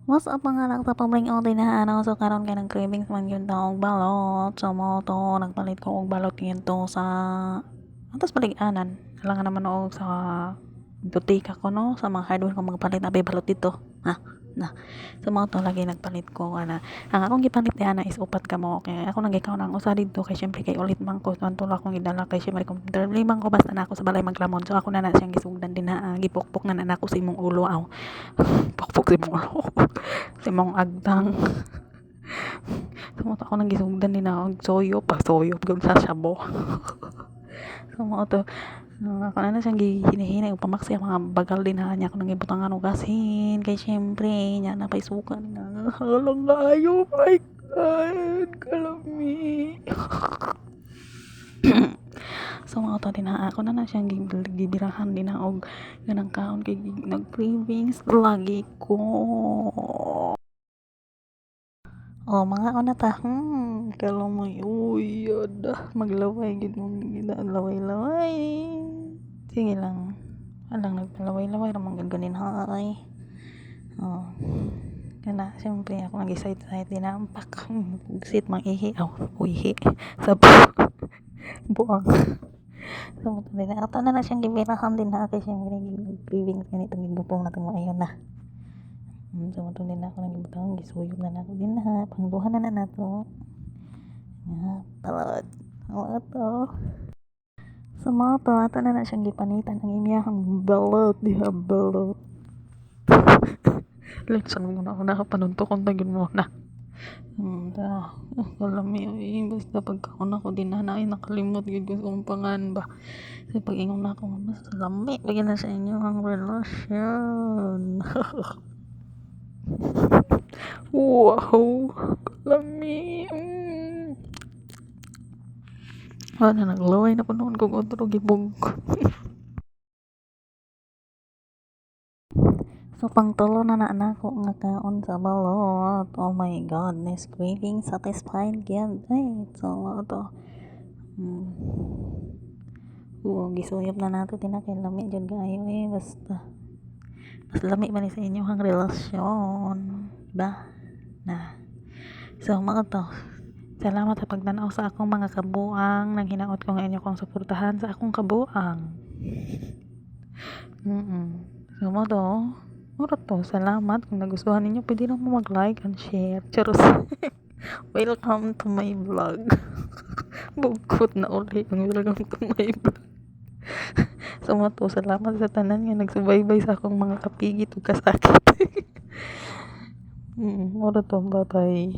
What's up mga nagpapabring o dinahanaw so karon kay nag cravings man gyud ta og balot so mo to nagpalit ko og balot ngadto sa atas balig-anan alang naman og sa butika ko no sa mga hardware ko magpalit abi balot dito ha na so mo to lagi nagpalit ko ana ang akong gipalit ana is upat ka mo kay ako nang gikaw nang usa dito kay syempre kay ulit man ko tanto akong gidala kay syempre computer limang ko basta na ako sa balay maglamon so ako na siyang gisugdan din na gipukpok na ako sa imong ulo aw pukpok sa imong ulo sa imong agtang sumo ako nang gisugdan din na og soyo pa soyo gyud sa sabo sumo to ako na siyang hinihinay og pamaksi ang mga bagal din ha niya ako nang ibutangan og asin kay syempre nya na pay suka na halang ayo my god kalami so mga to din ha ako na siyang gibirahan din na og ganang kaon kay nag cravings lagi ko. Oh, mga una ta. Kalamay. Uy, yada. Maglaway. Gid mo gida. Laway-laway. Sige lang. Alang nagpalaway-laway. Ramang gaganin hay. Oh. Kana, siyempre ako nag-side-side din na ampak. Sit mang ihi. Oh, uihi. Sa buang. So, muto din na. Ato na siyang gibirahan din na. Kaya siyempre, cravings ganito. Gigupong natin mo ayun na. So matulin na ako ng ibutang gisuyog na nato din na pangduhan na nato nga palad to sa mga to ato na siyang gipanitan ang imiyahang balot diha balot leksan mo na ako nakapanuntok kung tagin mo na kalami basta pagkaon ako din na nakalimot yun gusto kong pangan ba kasi pag ingon na ako mas lami bigyan na sa inyo ang relasyon wow lami na naglaway na po noon kung otro gibog so pangtulo na ako nga kaon sa balot oh my godness craving satisfied gyud right so to gisuyop na nato tinakay lami jud kaayo basta mas lami man sa inyo ang relasyon ba na so mga to salamat sa pagtanaw sa akong mga kabuang nang hinaot ko nga inyo kong suportahan sa akong kabuang so mga to mura to salamat kung nagustuhan ninyo pwede lang mo mag like and share charos welcome to my vlog bugkot na uli ang welcome to my vlog so mga to salamat sa tanan nga nagsubaybay sa akong mga kapigit ug kasakit mura to bye bye